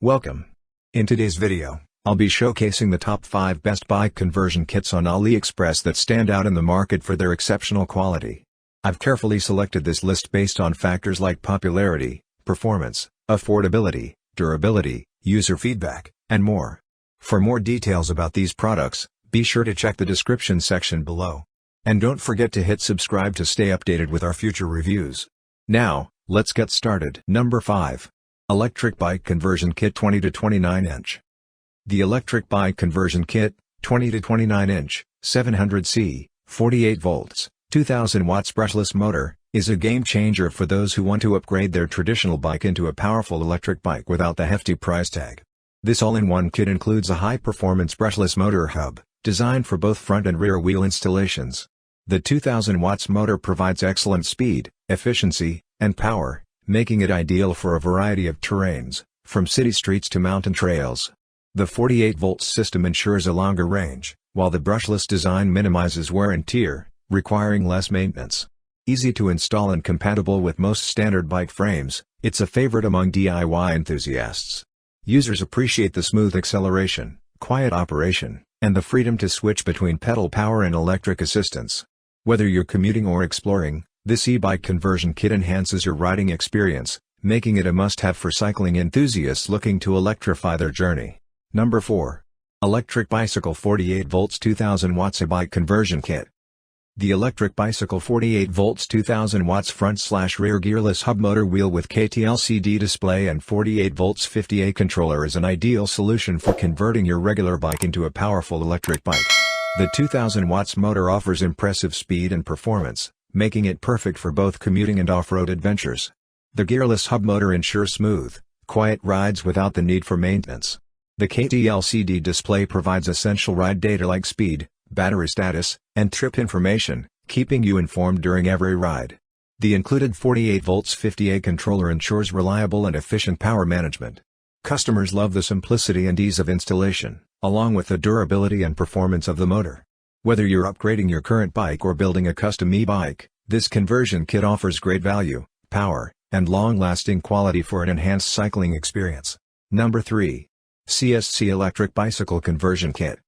Welcome. In today's video, I'll be showcasing the top 5 best bike conversion kits on AliExpress that stand out in the market for their exceptional quality. I've carefully selected this list based on factors like popularity, performance, affordability, durability, user feedback, and more. For more details about these products, be sure to check the description section below. And don't forget to hit subscribe to stay updated with our future reviews. Now, let's get started. Number 5. Electric Bike Conversion Kit 20 to 29 inch. The Electric Bike Conversion Kit, 20 to 29 inch, 700C, 48 volts, 2000 watts brushless motor, is a game changer for those who want to upgrade their traditional bike into a powerful electric bike without the hefty price tag. This all-in-one kit includes a high-performance brushless motor hub, designed for both front and rear wheel installations. The 2000 watts motor provides excellent speed, efficiency, and power, making it ideal for a variety of terrains, from city streets to mountain trails. The 48 volts system ensures a longer range, while the brushless design minimizes wear and tear, requiring less maintenance. Easy to install and compatible with most standard bike frames, it's a favorite among DIY enthusiasts. Users appreciate the smooth acceleration, quiet operation, and the freedom to switch between pedal power and electric assistance. Whether you're commuting or exploring, this e-bike conversion kit enhances your riding experience, making it a must-have for cycling enthusiasts looking to electrify their journey. Number 4. Electric Bicycle 48 volts 2000 watts e-bike conversion kit. The Electric Bicycle 48 volts 2000 watts front/rear gearless hub motor wheel with KT-LCD display and 48 volts 50A controller is an ideal solution for converting your regular bike into a powerful electric bike. The 2000 watts motor offers impressive speed and performance, making it perfect for both commuting and off-road adventures. The gearless hub motor ensures smooth, quiet rides without the need for maintenance. The KT-LCD display provides essential ride data like speed, battery status, and trip information, keeping you informed during every ride. The included 48 volts 50A controller ensures reliable and efficient power management. Customers love the simplicity and ease of installation, along with the durability and performance of the motor. Whether you're upgrading your current bike or building a custom e-bike, this conversion kit offers great value, power, and long-lasting quality for an enhanced cycling experience. Number 3. CSC Electric Bicycle Conversion Kit.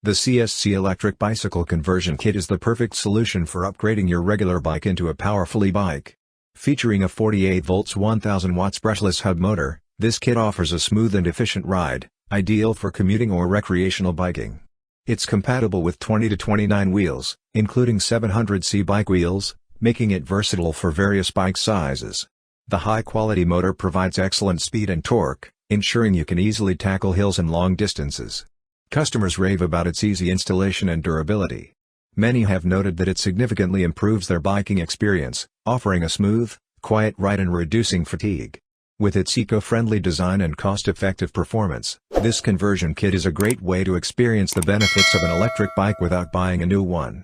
The CSC Electric Bicycle Conversion Kit is the perfect solution for upgrading your regular bike into a powerful e-bike. Featuring a 48 volts 1000 watts brushless hub motor, this kit offers a smooth and efficient ride, ideal for commuting or recreational biking. It's compatible with 20 to 29 wheels, including 700C bike wheels, making it versatile for various bike sizes. The high-quality motor provides excellent speed and torque, ensuring you can easily tackle hills and long distances. Customers rave about its easy installation and durability. Many have noted that it significantly improves their biking experience, offering a smooth, quiet ride and reducing fatigue. With its eco-friendly design and cost-effective performance, this conversion kit is a great way to experience the benefits of an electric bike without buying a new one.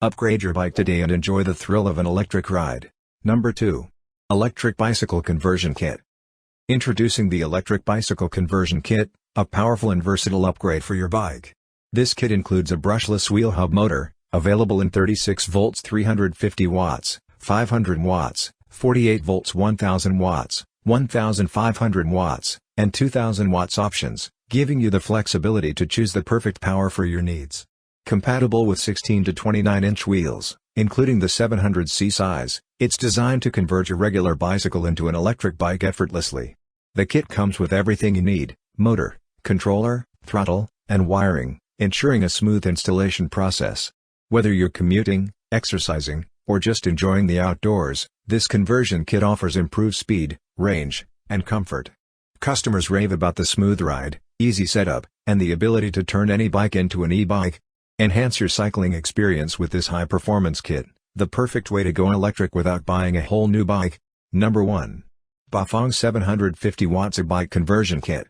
Upgrade your bike today and enjoy the thrill of an electric ride. Number 2. Electric Bicycle Conversion Kit. Introducing the Electric Bicycle Conversion Kit, a powerful and versatile upgrade for your bike. This kit includes a brushless wheel hub motor, available in 36 volts 350 watts, 500 watts, 48 volts 1000 watts, 1500 watts, and 2000 watts options, giving you the flexibility to choose the perfect power for your needs. Compatible with 16 to 29 inch wheels, including the 700C size, it's designed to convert your regular bicycle into an electric bike effortlessly. The kit comes with everything you need: motor, controller, throttle, and wiring, ensuring a smooth installation process. Whether you're commuting, exercising, or just enjoying the outdoors, this conversion kit offers improved speed, range, and comfort. Customers rave about the smooth ride, easy setup, and the ability to turn any bike into an e-bike. Enhance your cycling experience with this high-performance kit, the perfect way to go electric without buying a whole new bike. Number 1. Bafang 750 watts e-bike conversion kit.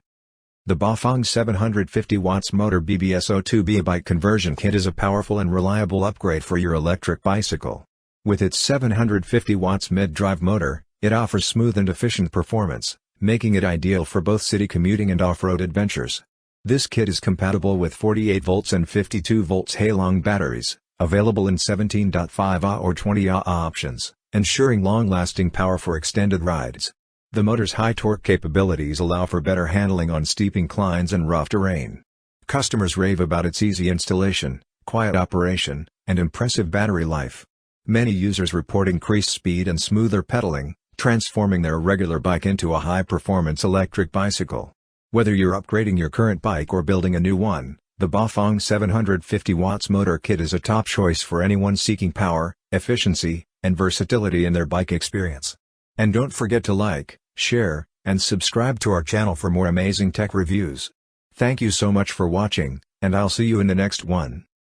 The Bafang 750 watts motor BBSO2B e-bike conversion kit is a powerful and reliable upgrade for your electric bicycle. With its 750 watts mid-drive motor, it offers smooth and efficient performance, making it ideal for both city commuting and off-road adventures. This kit is compatible with 48 volts and 52 volts Halong batteries, available in 17.5Ah or 20Ah options, ensuring long-lasting power for extended rides. The motor's high torque capabilities allow for better handling on steep inclines and rough terrain. Customers rave about its easy installation, quiet operation, and impressive battery life. Many users report increased speed and smoother pedaling, transforming their regular bike into a high-performance electric bicycle. Whether you're upgrading your current bike or building a new one, the Bafang 750 watts motor kit is a top choice for anyone seeking power, efficiency, and versatility in their bike experience. And don't forget to like, share, and subscribe to our channel for more amazing tech reviews. Thank you so much for watching, and I'll see you in the next one.